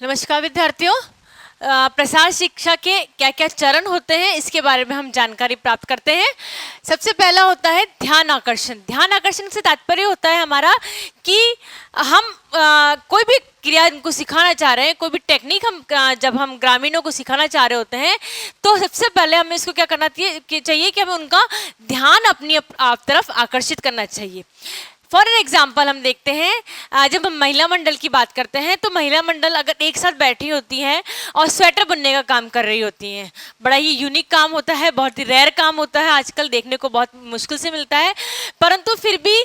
नमस्कार विद्यार्थियों। प्रसार शिक्षा के क्या क्या चरण होते हैं इसके बारे में हम जानकारी प्राप्त करते हैं। सबसे पहला होता है ध्यान आकर्षण। ध्यान आकर्षण से तात्पर्य होता है हमारा कि हम कोई भी क्रिया इनको सिखाना चाह रहे हैं, कोई भी टेक्निक जब हम ग्रामीणों को सिखाना चाह रहे होते हैं तो सबसे पहले हमें इसको क्या करना चाहिए कि हमें उनका ध्यान अपनी आप तरफ आकर्षित करना चाहिए। फॉर एन एग्जाम्पल हम देखते हैं, जब हम महिला मंडल की बात करते हैं तो महिला मंडल अगर एक साथ बैठी होती हैं और स्वेटर बुनने का काम कर रही होती हैं, बड़ा ही यूनिक काम होता है, बहुत ही रेयर काम होता है, आजकल देखने को बहुत मुश्किल से मिलता है। परंतु फिर भी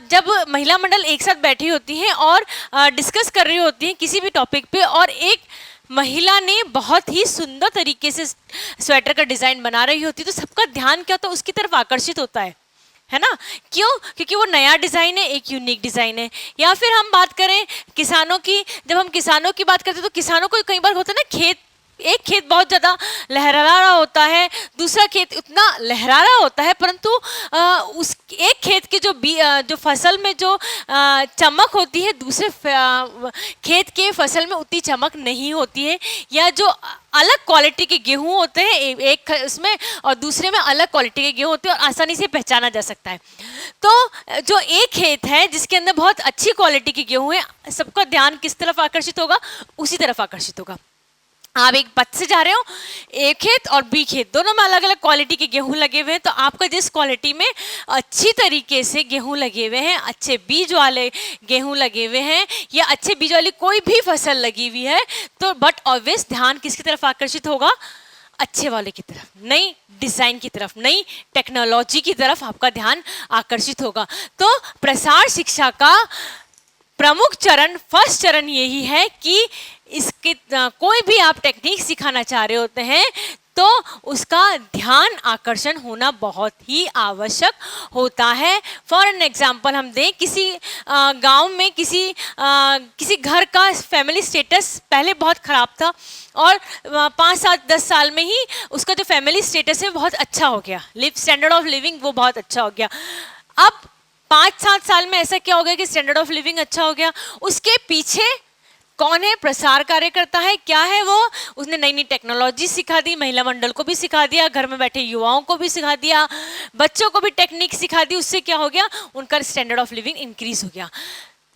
जब महिला मंडल एक साथ बैठी होती हैं और डिस्कस कर रही होती हैं किसी भी टॉपिक पे, और एक महिला ने बहुत ही सुंदर तरीके से स्वेटर का डिज़ाइन बना रही होती है, तो सबका ध्यान क्या होता है, उसकी तरफ आकर्षित होता है ना। क्यों? क्योंकि वो नया डिज़ाइन है, एक यूनिक डिज़ाइन है। या फिर हम बात करें किसानों की, जब हम किसानों की बात करते हैं तो किसानों को कई बार होता है ना, एक खेत बहुत ज़्यादा लहरा रहा होता है, दूसरा खेत उतना लहरा रहा होता है, परंतु उस एक खेत के जो फसल में जो चमक होती है दूसरे खेत के फसल में उतनी चमक नहीं होती है। या जो अलग क्वालिटी के गेहूं होते हैं एक उसमें और दूसरे में अलग क्वालिटी के गेहूं होते हैं और आसानी से पहचाना जा सकता है। तो जो एक खेत है जिसके अंदर बहुत अच्छी क्वालिटी के गेहूं है, सबका ध्यान किस तरफ आकर्षित होगा? उसी तरफ आकर्षित होगा। आप एक पथ से जा रहे हो, ए खेत और बी खेत दोनों में अलग अलग क्वालिटी के गेहूं लगे हुए हैं, तो आपका जिस क्वालिटी में अच्छी तरीके से गेहूं लगे हुए हैं, अच्छे बीज वाले गेहूं लगे हुए हैं या अच्छे बीज वाली कोई भी फसल लगी हुई है, तो बट ऑब्वियस ध्यान किसकी तरफ आकर्षित होगा? अच्छे वाले की तरफ, नई डिज़ाइन की तरफ, नई टेक्नोलॉजी की तरफ आपका ध्यान आकर्षित होगा। तो प्रसार शिक्षा का प्रमुख चरण, फर्स्ट चरण यही है कि इसके कोई भी आप टेक्निक सिखाना चाह रहे होते हैं तो उसका ध्यान आकर्षण होना बहुत ही आवश्यक होता है। फॉर एन एग्जाम्पल हम दें, किसी गांव में किसी घर का फैमिली स्टेटस पहले बहुत ख़राब था और 5, 7, 10 साल में ही उसका जो फैमिली स्टेटस है बहुत अच्छा हो गया, स्टैंडर्ड ऑफ लिविंग वो बहुत अच्छा हो गया। अब 5-7 साल में ऐसा क्या हो गया कि स्टैंडर्ड ऑफ लिविंग अच्छा हो गया? उसके पीछे कौन है? प्रसार कार्य करता है। क्या है वो? उसने नई नई टेक्नोलॉजी सिखा दी, महिला मंडल को भी सिखा दिया, घर में बैठे युवाओं को भी सिखा दिया, बच्चों को भी टेक्निक सिखा दी। उससे क्या हो गया? उनका स्टैंडर्ड ऑफ लिविंग इंक्रीज हो गया।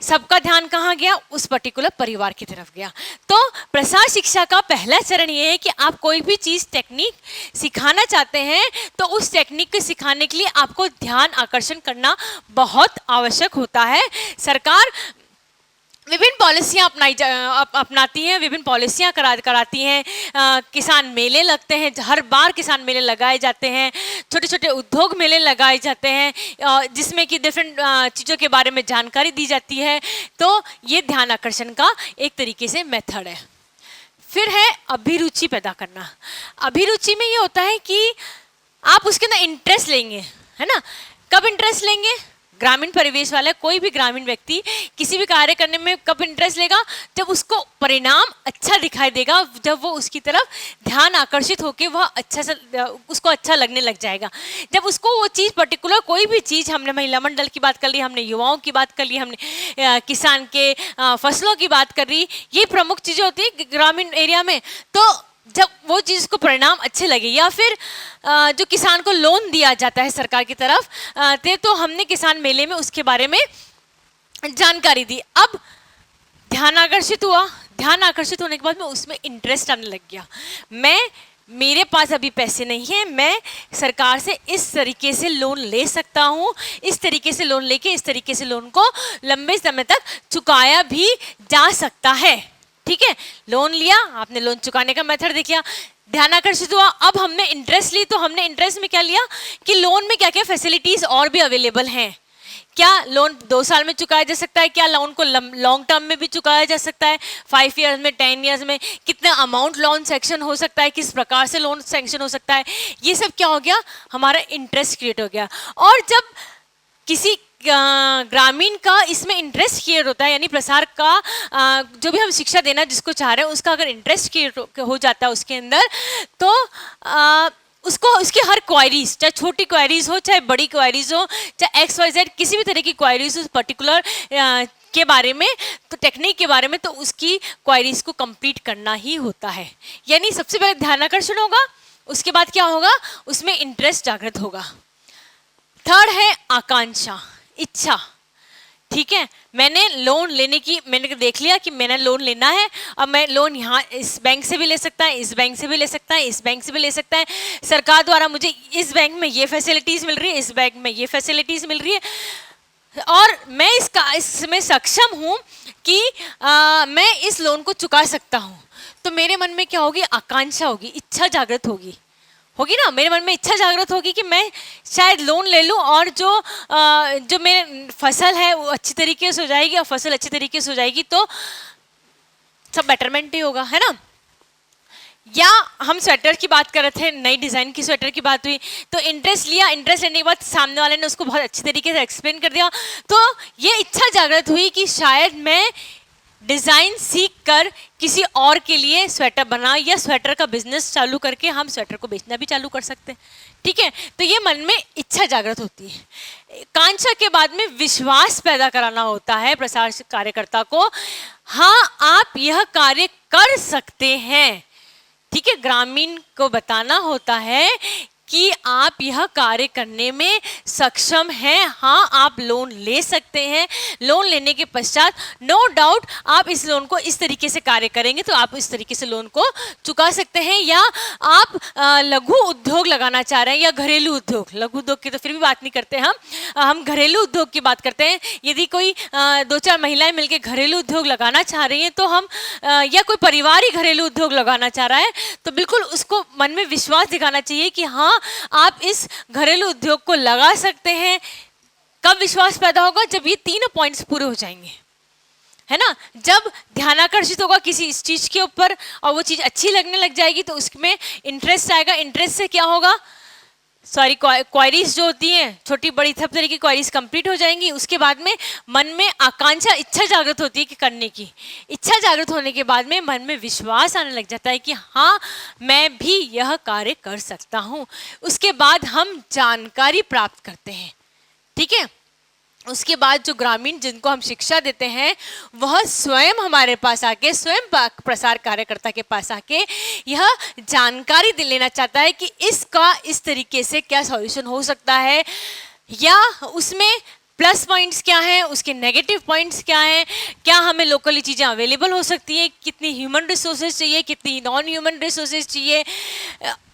सबका ध्यान कहाँ गया? उस पर्टिकुलर परिवार की तरफ गया। तो प्रसार शिक्षा का पहला चरण ये है कि आप कोई भी चीज़ टेक्निक सिखाना चाहते हैं तो उस टेक्निक को सिखाने के लिए आपको ध्यान आकर्षण करना बहुत आवश्यक होता है। सरकार विभिन्न पॉलिसियाँ अपनाती हैं, विभिन्न पॉलिसियाँ कराती हैं। किसान मेले लगते हैं, हर बार किसान मेले लगाए जाते हैं, छोटे छोटे उद्योग मेले लगाए जाते हैं जिसमें कि डिफरेंट चीज़ों के बारे में जानकारी दी जाती है। तो ये ध्यान आकर्षण का एक तरीके से मेथड है। फिर है अभिरुचि पैदा करना। अभिरुचि में ये होता है कि आप उसके अंदर इंटरेस्ट लेंगे, है ना। कब इंटरेस्ट लेंगे? ग्रामीण परिवेश वाला कोई भी ग्रामीण व्यक्ति किसी भी कार्य करने में कब इंटरेस्ट लेगा? जब उसको परिणाम अच्छा दिखाई देगा, जब वो उसकी तरफ ध्यान आकर्षित होकर वह उसको अच्छा लगने लग जाएगा। जब उसको वो चीज़ पर्टिकुलर, कोई भी चीज़, हमने महिला मंडल की बात कर ली, हमने युवाओं की बात कर ली, हमने किसान के फसलों की बात कर ली, ये प्रमुख चीज़ें होती है ग्रामीण एरिया में। तो जब वो चीज़ को परिणाम अच्छे लगे, या फिर जो किसान को लोन दिया जाता है सरकार की तरफ, तो हमने किसान मेले में उसके बारे में जानकारी दी। अब ध्यान आकर्षित हुआ, ध्यान आकर्षित होने के बाद में उसमें इंटरेस्ट आने लग गया। मेरे पास अभी पैसे नहीं हैं, मैं सरकार से इस तरीके से लोन ले सकता हूँ, इस तरीके से लोन लेके इस तरीके से लोन को लंबे समय तक चुकाया भी जा सकता है। ठीक है, लोन लिया आपने, लोन चुकाने का मेथड देख लिया, ध्यान आकर्षित हुआ। अब हमने इंटरेस्ट ली, तो हमने इंटरेस्ट में क्या लिया कि लोन में क्या क्या फैसिलिटीज़ और भी अवेलेबल हैं। क्या लोन 2 साल में चुकाया जा सकता है? क्या लोन को लॉन्ग टर्म में भी चुकाया जा सकता है? 5 ईयर्स में, 10 ईयर्स में? कितना अमाउंट लोन सेक्शन हो सकता है? किस प्रकार से लोन सेक्शन हो सकता है? ये सब क्या हो गया? हमारा इंटरेस्ट क्रिएट हो गया। और जब किसी ग्रामीण का इसमें इंटरेस्ट क्रिएट होता है, यानी प्रसार का जो भी हम शिक्षा देना जिसको चाह रहे हैं उसका अगर इंटरेस्ट क्रिएट हो जाता है उसके अंदर, तो उसको उसकी हर क्वायरीज, चाहे छोटी क्वायरीज हो चाहे बड़ी क्वायरीज हो, चाहे XYZ किसी भी तरह की क्वायरीज हो, पर्टिकुलर के बारे में, तो टेक्निक के बारे में, तो उसकी क्वायरीज को कंप्लीट करना ही होता है। यानी सबसे पहले ध्यान आकर्षण होगा, उसके बाद क्या होगा, उसमें इंटरेस्ट जागृत होगा। थर्ड है आकांक्षा, इच्छा। ठीक है, मैंने लोन लेने की, मैंने देख लिया कि मैंने लोन लेना है, अब मैं लोन यहाँ इस बैंक से भी ले सकता है, इस बैंक से भी ले सकता है, इस बैंक से भी ले सकता है, सरकार द्वारा मुझे इस बैंक में ये फैसिलिटीज़ मिल रही है, इस बैंक में ये फैसिलिटीज़ मिल रही है, और मैं इसमें सक्षम हूँ कि मैं इस लोन को चुका सकता हूँ। तो मेरे मन में क्या होगी, आकांक्षा होगी, इच्छा जागृत होगी ना, मेरे मन में इच्छा जागृत होगी कि मैं शायद लोन ले लूं और जो मेरे फसल है वो अच्छी तरीके से हो जाएगी, और फसल अच्छी तरीके से हो जाएगी तो सब बेटरमेंट ही होगा, है ना। या हम स्वेटर की बात कर रहे थे, नई डिज़ाइन की स्वेटर की बात हुई, तो इंटरेस्ट लिया, इंटरेस्ट लेने के बाद सामने वाले ने उसको बहुत अच्छी तरीके से एक्सप्लेन कर दिया, तो ये इच्छा जागृत हुई कि शायद मैं डिज़ाइन सीख कर किसी और के लिए स्वेटर बना, या स्वेटर का बिजनेस चालू करके हम स्वेटर को बेचना भी चालू कर सकते हैं। ठीक है, तो ये मन में इच्छा जागृत होती है। कांक्षा के बाद में विश्वास पैदा कराना होता है प्रसार कार्यकर्ता को, हाँ आप यह कार्य कर सकते हैं। ठीक है, ग्रामीण को बताना होता है कि आप यह कार्य करने में सक्षम हैं, हाँ आप लोन ले सकते हैं। लोन लेने के पश्चात नो डाउट आप इस लोन को इस तरीके से कार्य करेंगे तो आप इस तरीके से लोन को चुका सकते हैं। या आप लघु उद्योग लगाना चाह रहे हैं या घरेलू उद्योग, लघु उद्योग की तो फिर भी बात नहीं करते हम घरेलू उद्योग की बात करते हैं। यदि कोई 2-4 महिलाएं मिलकर घरेलू उद्योग लगाना चाह रही हैं तो हम या कोई परिवार ही घरेलू उद्योग लगाना चाह रहा है तो बिल्कुल उसको मन में विश्वास दिखाना चाहिए कि हाँ आप इस घरेलू उद्योग को लगा सकते हैं। कब विश्वास पैदा होगा? जब ये तीनों पॉइंट्स पूरे हो जाएंगे, है ना। जब ध्यान आकर्षित होगा किसी इस चीज के ऊपर और वो चीज अच्छी लगने लग जाएगी तो उसमें इंटरेस्ट आएगा। इंटरेस्ट से क्या होगा, सॉरी क्वायरीज जो होती हैं छोटी बड़ी सब तरह की क्वायरीज कंप्लीट हो जाएंगी। उसके बाद में मन में आकांक्षा, इच्छा जागृत होती है कि करने की। इच्छा जागृत होने के बाद में मन में विश्वास आने लग जाता है कि हाँ मैं भी यह कार्य कर सकता हूँ। उसके बाद हम जानकारी प्राप्त करते हैं, ठीक है। उसके बाद जो ग्रामीण जिनको हम शिक्षा देते हैं वह स्वयं हमारे पास आके, स्वयं प्रसार कार्यकर्ता के पास आके यह जानकारी लेना चाहता है कि इसका इस तरीके से क्या सॉल्यूशन हो सकता है, या उसमें प्लस पॉइंट्स क्या हैं, उसके नेगेटिव पॉइंट्स क्या हैं, क्या हमें लोकली चीज़ें अवेलेबल हो सकती हैं, कितनी ह्यूमन रिसोर्सेज चाहिए, कितनी नॉन ह्यूमन रिसोर्सेज चाहिए,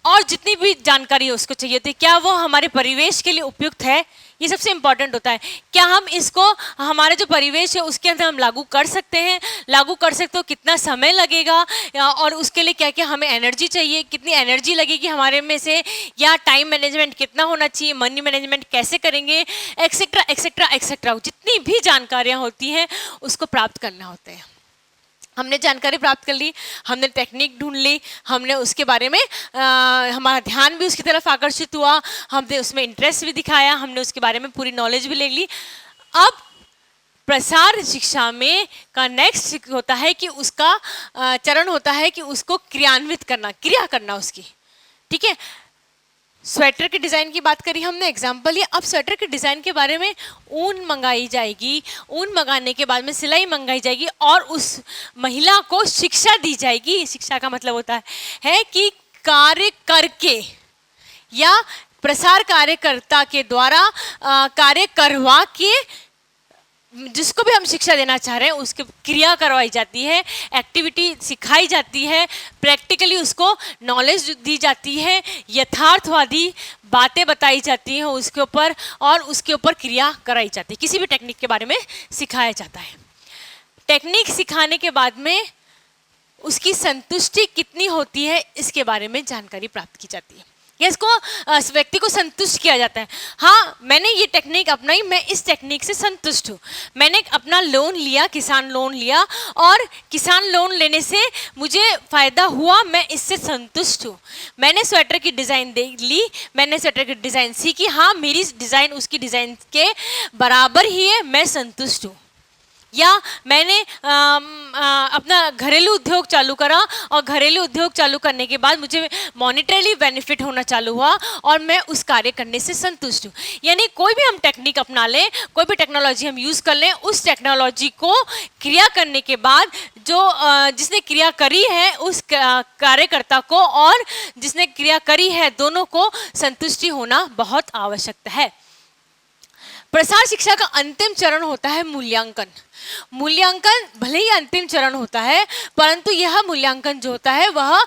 और जितनी भी जानकारी उसको चाहिए होती है क्या वो हमारे परिवेश के लिए उपयुक्त है। ये सबसे इम्पॉर्टेंट होता है, क्या हम इसको हमारे जो परिवेश है उसके अंदर हम लागू कर सकते हैं, लागू कर सकते हो कितना समय लगेगा, और उसके लिए क्या क्या हमें एनर्जी चाहिए, कितनी एनर्जी लगेगी हमारे में से, या टाइम मैनेजमेंट कितना होना चाहिए, मनी मैनेजमेंट कैसे करेंगे, एक्सेट्रा एक्सेट्रा एक्सेट्रा। जितनी भी जानकारियाँ होती हैं उसको प्राप्त करना होता है। हमने जानकारी प्राप्त कर ली, हमने टेक्निक ढूंढ ली, हमने उसके बारे में हमारा ध्यान भी उसकी तरफ आकर्षित हुआ, हमने उसमें इंटरेस्ट भी दिखाया, हमने उसके बारे में पूरी नॉलेज भी ले ली। अब प्रसार शिक्षा में का नेक्स्ट होता है कि उसका चरण होता है कि उसको क्रियान्वित करना, क्रिया करना उसकी, ठीक है। स्वेटर के डिज़ाइन की बात करी हमने, एग्जाम्पल ये। अब स्वेटर के डिज़ाइन के बारे में ऊन मंगाई जाएगी, ऊन मंगाने के बाद में सिलाई मंगाई जाएगी और उस महिला को शिक्षा दी जाएगी। शिक्षा का मतलब होता है कि कार्य करके या प्रसार कार्यकर्ता के द्वारा कार्य करवा के जिसको भी हम शिक्षा देना चाह रहे हैं उसकी क्रिया करवाई जाती है, एक्टिविटी सिखाई जाती है, प्रैक्टिकली उसको नॉलेज दी जाती है, यथार्थवादी बातें बताई जाती हैं उसके ऊपर, और उसके ऊपर क्रिया कराई जाती है। किसी भी टेक्निक के बारे में सिखाया जाता है। टेक्निक सिखाने के बाद में उसकी संतुष्टि कितनी होती है इसके बारे में जानकारी प्राप्त की जाती है, या इसको व्यक्ति को संतुष्ट किया जाता है। हाँ मैंने ये टेक्निक अपनाई, मैं इस टेक्निक से संतुष्ट हूँ, मैंने अपना लोन लिया, किसान लोन लिया, और किसान लोन लेने से मुझे फ़ायदा हुआ, मैं इससे संतुष्ट हूँ। मैंने स्वेटर की डिज़ाइन देख ली, मैंने स्वेटर की डिज़ाइन सीखी, हाँ मेरी डिज़ाइन उसकी डिज़ाइन के बराबर ही है, मैं संतुष्ट हूँ। या मैंने अपना घरेलू उद्योग चालू करा और घरेलू उद्योग चालू करने के बाद मुझे मॉनेटरीली बेनिफिट होना चालू हुआ और मैं उस कार्य करने से संतुष्ट हूँ। यानी कोई भी हम टेक्निक अपना लें, कोई भी टेक्नोलॉजी हम यूज़ कर लें, उस टेक्नोलॉजी को क्रिया करने के बाद जो जिसने क्रिया करी है उस कार्यकर्ता को और जिसने क्रिया करी है दोनों को संतुष्टि होना बहुत आवश्यक है। प्रसार शिक्षा का अंतिम चरण होता है मूल्यांकन। मूल्यांकन भले ही अंतिम चरण होता है, परंतु यह मूल्यांकन जो होता है वह